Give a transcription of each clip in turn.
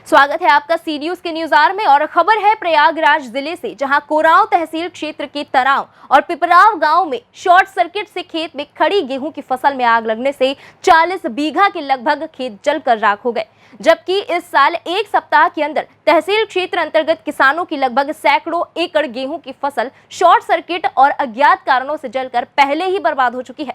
स्वागत है आपका सी न्यूज के न्यूज आवर में। और खबर है प्रयागराज जिले से, जहां कोरांव तहसील क्षेत्र के तराव और पिपराव गांव में शॉर्ट सर्किट से खेत में खड़ी गेहूं की फसल में आग लगने से 40 बीघा के लगभग खेत जलकर राख हो गए। जबकि इस साल एक सप्ताह के अंदर तहसील क्षेत्र अंतर्गत किसानों की लगभग सैकड़ों एकड़ गेहूं की फसल शॉर्ट सर्किट और अज्ञात कारणों से जलकर पहले ही बर्बाद हो चुकी है।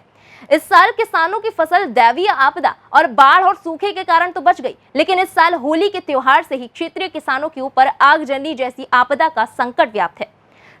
इस साल किसानों की फसल दैवीय आपदा और बाढ़ और सूखे के कारण तो बच गई, लेकिन इस साल होली के त्योहार से ही क्षेत्रीय किसानों के ऊपर आगजनी जैसी आपदा का संकट व्याप्त है।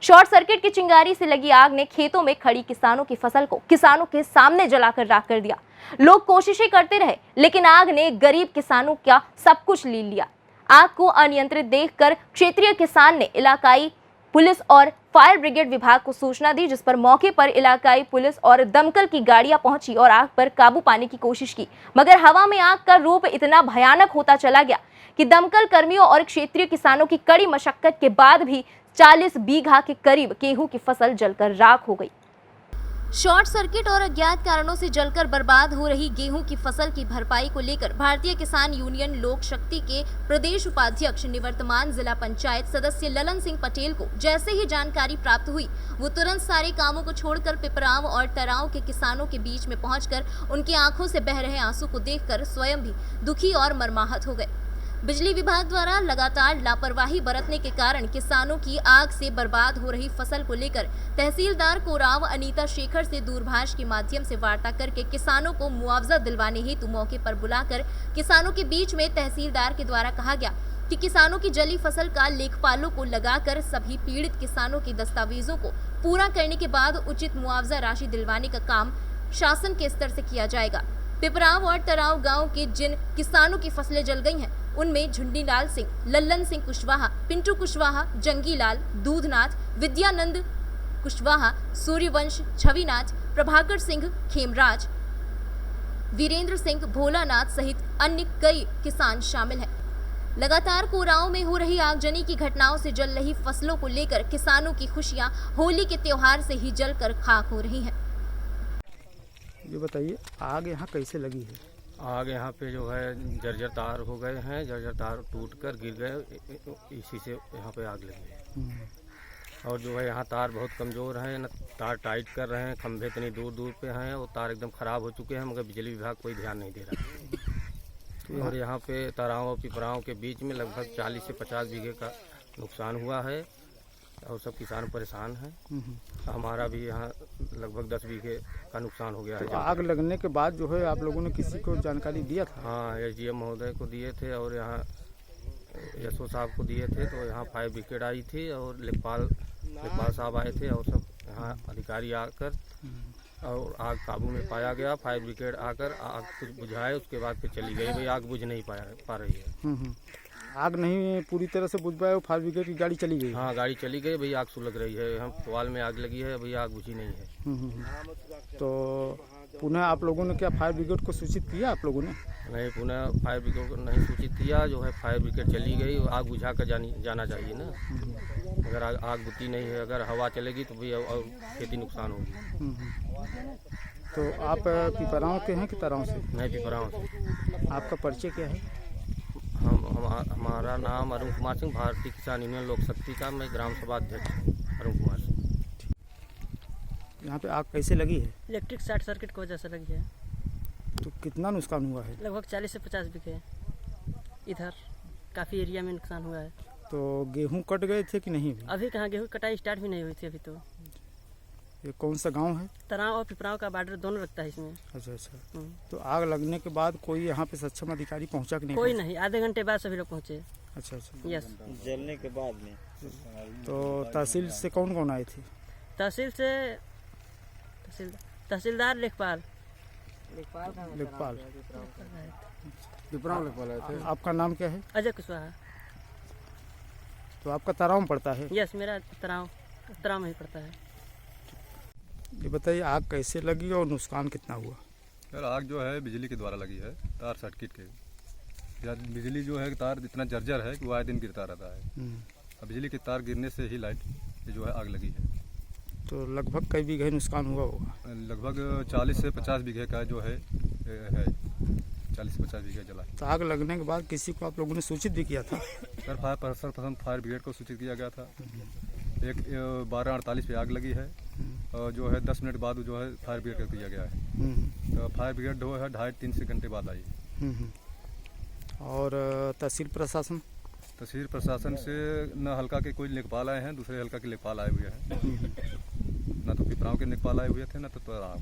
शॉर्ट सर्किट की चिंगारी से लगी आग ने खेतों में खड़ी किसानों की फसल को किसानों के सामने जलाकर राख कर दिया। लोग कोशिशें करते रहे, लेकिन आग ने गरीब किसानों का सब कुछ ले लिया। आग को अनियंत्रित देखकर क्षेत्रीय किसान ने इलाकाई पुलिस और फायर ब्रिगेड विभाग को सूचना दी, जिस पर मौके पर इलाकाई पुलिस और दमकल की गाड़ियां पहुंची और आग पर काबू पाने की कोशिश की। मगर हवा में आग का रूप इतना भयानक होता चला गया कि दमकल कर्मियों और क्षेत्रीय किसानों की कड़ी मशक्कत के बाद भी 40 बीघा के करीब गेहूं की फसल जलकर राख हो गई। शॉर्ट सर्किट और अज्ञात कारणों से जलकर बर्बाद हो रही गेहूं की फसल की भरपाई को लेकर भारतीय किसान यूनियन लोक शक्ति के प्रदेश उपाध्यक्ष निवर्तमान जिला पंचायत सदस्य ललन सिंह पटेल को जैसे ही जानकारी प्राप्त हुई, वो तुरंत सारे कामों को छोड़कर पिपराव और तराव के किसानों के बीच में पहुंचकर उनकी आंखों से बह रहे आंसू को देखकर स्वयं भी दुखी और मर्माहत हो गए। बिजली विभाग द्वारा लगातार लापरवाही बरतने के कारण किसानों की आग से बर्बाद हो रही फसल को लेकर तहसीलदार कोरांव अनीता शेखर से दूरभाष के माध्यम से वार्ता करके किसानों को मुआवजा दिलवाने हेतु मौके पर बुलाकर किसानों के बीच में तहसीलदार के द्वारा कहा गया कि किसानों की जली फसल का लेखपालों को लगाकर सभी पीड़ित किसानों के दस्तावेजों को पूरा करने के बाद उचित मुआवजा राशि दिलवाने का काम शासन के स्तर से किया जाएगा। पिपराव और तराव गांव के जिन किसानों की फसलें जल गई हैं, उनमें झुंडीलाल सिंह, लल्लन सिंह कुशवाहा, पिंटू कुशवाहा, जंगीलाल, दूधनाथ, विद्यानंद कुशवाहा, सूर्यवंश, छविनाथ, प्रभाकर सिंह, खेमराज, वीरेंद्र सिंह, भोलानाथ सहित अन्य कई किसान शामिल हैं। लगातार कोरांव में हो रही आगजनी की घटनाओं से जल रही फसलों को लेकर किसानों की खुशियां होली के त्योहार से ही जलकर खाक हो रही हैं। ये बताइए, आग यहाँ कैसे लगी है? आग यहाँ पे जो है जर्जर तार हो गए हैं, जर्जर तार टूट कर गिर गए, इसी से यहाँ पे आग लगी है। और जो है यहाँ तार बहुत कमज़ोर हैं, न तार टाइट कर रहे हैं, खंभे इतनी दूर दूर पे हैं और तार एकदम ख़राब हो चुके हैं, मगर बिजली विभाग कोई ध्यान नहीं दे रहा। और यहाँ पे तराव और पिपराव के बीच में लगभग 40 से 50 बीघे का नुकसान हुआ है और सब किसान परेशान हैं। हमारा भी यहाँ लगभग 10 बीघे का नुकसान हो गया है। तो आग लगने के बाद जो है आप लोगों ने किसी को जानकारी दिया था? हाँ, एसडीएम महोदय को दिए थे और यहाँ एसओ साहब को दिए थे, तो यहाँ फायर ब्रिगेड आई थी और लेखपाल साहब आए थे और सब यहाँ अधिकारी आकर और आग काबू में पाया गया। फायर ब्रिगेड आकर आग कुछ बुझाए, उसके बाद फिर चली गई। भाई आग बुझ नहीं पा रही है। आग नहीं पूरी तरह से बुझ पाया, फायर ब्रिगेड की गाड़ी चली गई? हाँ, गाड़ी चली गई। भाई आग सुलग रही है, हम पुआल में आग लगी है, अभी आग बुझी नहीं है। तो पुनः आप लोगों ने क्या फायर ब्रिगेड को सूचित किया? आप लोगों ने नहीं, पुनः फायर ब्रिगेड को नहीं सूचित किया। जो है फायर ब्रिगेड चली गई, आग बुझा कर जाना चाहिए ना। अगर आग बुझी नहीं है, अगर हवा चलेगी तो भी और खेती नुकसान होगी। तो आप पिपराव के हैं कि तराव से? मैं पिपराव से। आपका परिचय क्या है? हमारा नाम अरुण कुमार सिंह, भारतीय किसान यूनियन लोक शक्ति का मैं ग्राम सभा अध्यक्ष अरुण कुमार सिंह। यहाँ पे आग कैसे लगी है? इलेक्ट्रिक शॉर्ट सर्किट की वजह से लगी है। तो कितना नुकसान हुआ है? लगभग 40 से 50 बीघे इधर काफ़ी एरिया में नुकसान हुआ है। तो गेहूं कट गए थे कि नहीं? अभी कहाँ गेहूँ कटाई स्टार्ट भी नहीं हुई थी अभी। तो ये कौन सा गांव है? तराव और पिपराव का बॉर्डर दोनों लगता है इसमें। अच्छा। तो आग लगने के बाद कोई यहाँ पे सक्षम अधिकारी पहुँचा कि नहीं? कोई नहीं, आधे घंटे बाद सभी लोग पहुँचे। अच्छा। यस। जलने के बाद में तो तहसील से कौन कौन आए थे? तहसील से तहसीलदार, लेखपाल। आपका नाम क्या है? अजय कुशवाहा। तो आपका तराव में पड़ता है? यस, मेरा तराव में ही पड़ता है। ये बताइए, आग कैसे लगी और नुकसान कितना हुआ? सर, आग जो है बिजली के द्वारा लगी है, तार सर्किट के। बिजली जो है तार इतना जर्जर है कि वो आए दिन गिरता रहता है। अब बिजली के तार गिरने से ही लाइट जो है आग लगी है। तो लगभग कई बीघे नुकसान हुआ होगा? लगभग 40 से 50 बीघे का जो है 40-50 बीघा जला है। तो आग लगने के बाद किसी को आप लोगों ने सूचित भी किया था? सर सर्वप्रथम फायर ब्रिगेड को सूचित किया गया था। एक 12:48 पे आग लगी है और जो है 10 मिनट बाद जो है फायर ब्रिगेड कर दिया गया है। तो फायर ब्रिगेड जो है 2.5-3 घंटे बाद आई। और तहसील प्रशासन? तहसील प्रशासन से न हल्का के कोई लेखपाल आए हैं, दूसरे हल्का के लेखपाल आए हुए हैं। न तो पिपराव के लेखपाल आए हुए थे, न तो तराव।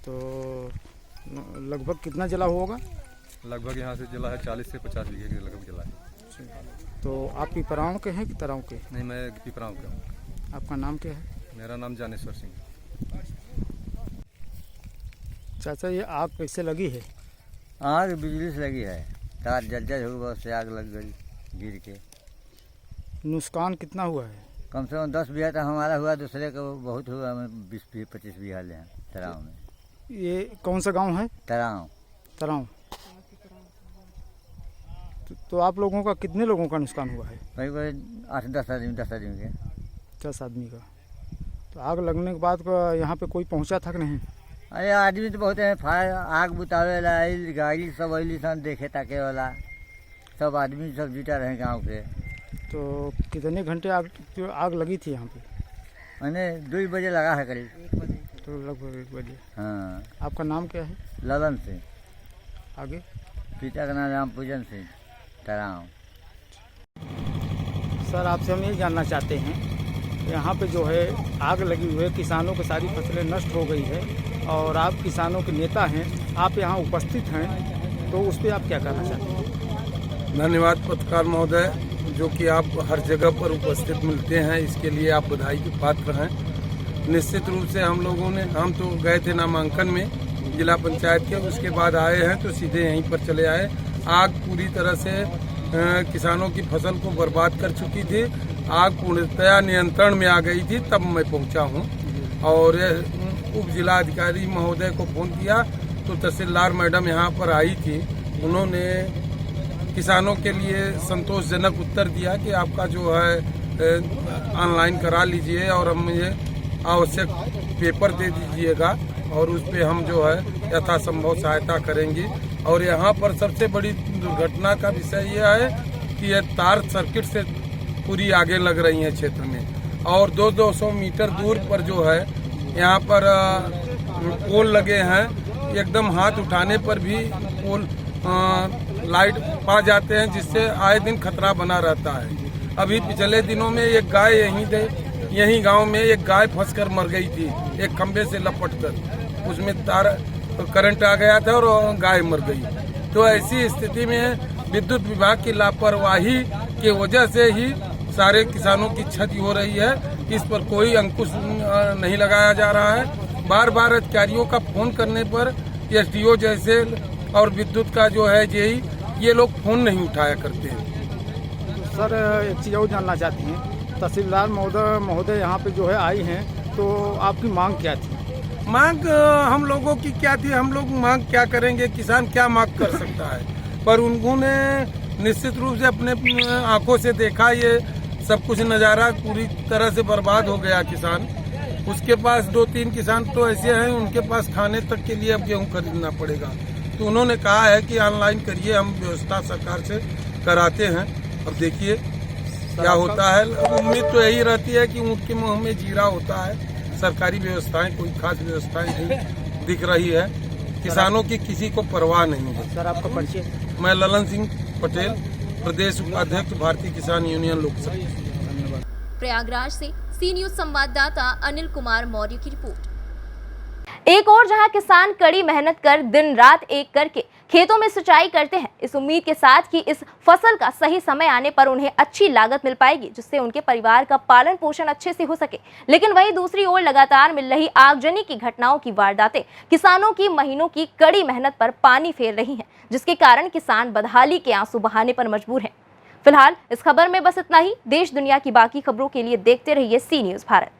तो लगभग कितना जला होगा? लगभग यहाँ से जला है 40 से 50 बीघे के लगभग जला है। तो आप पिपराव के हैं कि तराव के? नहीं, मैं पिपराव का हूँ। आपका नाम क्या है? मेरा नाम जानेश्वर सिंह है। चाचा, ये आग कैसे लगी है? आग बिजली से लगी है, तार जल हुई, बहुत से आग लग गई गिर के। नुकसान कितना हुआ है? कम से कम 10 बीघा तो हमारा हुआ, दूसरे का बहुत हुआ, 20-25 बीघा ले हैं तराव में। ये कौन सा गांव है? तराव। तराव। तो आप लोगों का कितने लोगों का नुकसान हुआ है? भाई कोई 8-10 आदमी, 10 आदमी के। 10 आदमी का। तो आग लगने के बाद यहाँ पे कोई पहुँचा था कि नहीं? अरे आदमी तो बहुत है, फायर आग बुतावे वाला आइल, गाड़ी सब अली सन देखे ताके वाला, सब आदमी सब जुटा रहे गाँव के। तो कितने घंटे आग लगी थी यहाँ पे? मैंने 2 बजे लगा है करीब। तो लगभग 1 बजे। हाँ। आपका नाम क्या है? ललन सिंह। आगे? पिता का नाम रामपूजन सिंह, तराव। सर, आपसे हम ये जानना चाहते हैं, यहाँ पे जो है आग लगी हुई है, किसानों की सारी फसलें नष्ट हो गई है और आप किसानों के नेता हैं, आप यहाँ उपस्थित हैं, तो उस पर आप क्या कहना चाहते हैं? धन्यवाद पत्रकार महोदय, जो कि आप हर जगह पर उपस्थित मिलते हैं, इसके लिए आप बधाई के पात्र हैं। निश्चित रूप से हम तो गए थे नामांकन में जिला पंचायत के, उसके बाद आए हैं तो सीधे यहीं पर चले आए। आग पूरी तरह से किसानों की फसल को बर्बाद कर चुकी थी। आग पूर्णतया नियंत्रण में आ गई थी, तब मैं पहुंचा हूं और उप जिला अधिकारी महोदय को फोन किया तो तहसीलदार मैडम यहां पर आई थी। उन्होंने किसानों के लिए संतोषजनक उत्तर दिया कि आपका जो है ऑनलाइन करा लीजिए और हम मुझे आवश्यक पेपर दे दीजिएगा और उस पर हम जो है यथासंभव सहायता करेंगे। और यहाँ पर सबसे बड़ी दुर्घटना का विषय यह है कि यह तार सर्किट से पूरी आगे लग रही है क्षेत्र में और 200 मीटर दूर पर जो है यहाँ पर पोल लगे हैं। एकदम हाथ उठाने पर भी पोल लाइट पा जाते हैं, जिससे आए दिन खतरा बना रहता है। अभी पिछले दिनों में एक गाय यहीं गांव में एक गाय फंसकर मर गई थी, एक खंबे से लपटकर, उसमें तार करंट आ गया था और गाय मर गई। तो ऐसी स्थिति में विद्युत विभाग की लापरवाही की वजह से ही सारे किसानों की क्षति हो रही है। इस पर कोई अंकुश नहीं लगाया जा रहा है। बार बार अधिकारियों का फोन करने पर एसडीओ जैसे और विद्युत का जो है जेई, ये लोग फोन नहीं उठाया करते हैं। सर, एक चीज़ और जानना चाहते हैं, तहसीलदार महोदय यहाँ पे जो है आई हैं, तो आपकी मांग क्या थी? मांग हम लोगों की क्या थी? हम लोग मांग क्या करेंगे, किसान क्या मांग कर सकता है? पर उन्होंने निश्चित रूप से अपने आंखों से देखा, ये सब कुछ नज़ारा पूरी तरह से बर्बाद हो गया किसान। उसके पास 2-3 किसान तो ऐसे हैं, उनके पास खाने तक के लिए अब गेहूँ खरीदना पड़ेगा। तो उन्होंने कहा है कि ऑनलाइन करिए, हम व्यवस्था सरकार से कराते हैं। अब देखिए क्या होता है। उम्मीद तो यही रहती है कि ऊँट के मुँह में जीरा होता है। सरकारी व्यवस्थाएं, कोई खास व्यवस्थाएं नहीं दिख रही है। किसानों की किसी को परवाह नहीं है। सर, आपका परिचय? मैं ललन सिंह पटेल, प्रदेश उपाध्यक्ष भारतीय किसान यूनियन लोकसभा। प्रयागराज से सी न्यूज संवाददाता अनिल कुमार मौर्य की रिपोर्ट। एक और जहां किसान कड़ी मेहनत कर दिन रात एक करके खेतों में सिंचाई करते हैं, इस उम्मीद के साथ कि इस फसल का सही समय आने पर उन्हें अच्छी लागत मिल पाएगी, जिससे उनके परिवार का पालन पोषण अच्छे से हो सके। लेकिन वहीं दूसरी ओर लगातार मिल रही आगजनी की घटनाओं की वारदातें किसानों की महीनों की कड़ी मेहनत पर पानी फेर रही हैं, जिसके कारण किसान बदहाली के आंसू बहाने पर मजबूर हैं। फिलहाल इस खबर में बस इतना ही। देश दुनिया की बाकी खबरों के लिए देखते रहिए सी न्यूज भारत।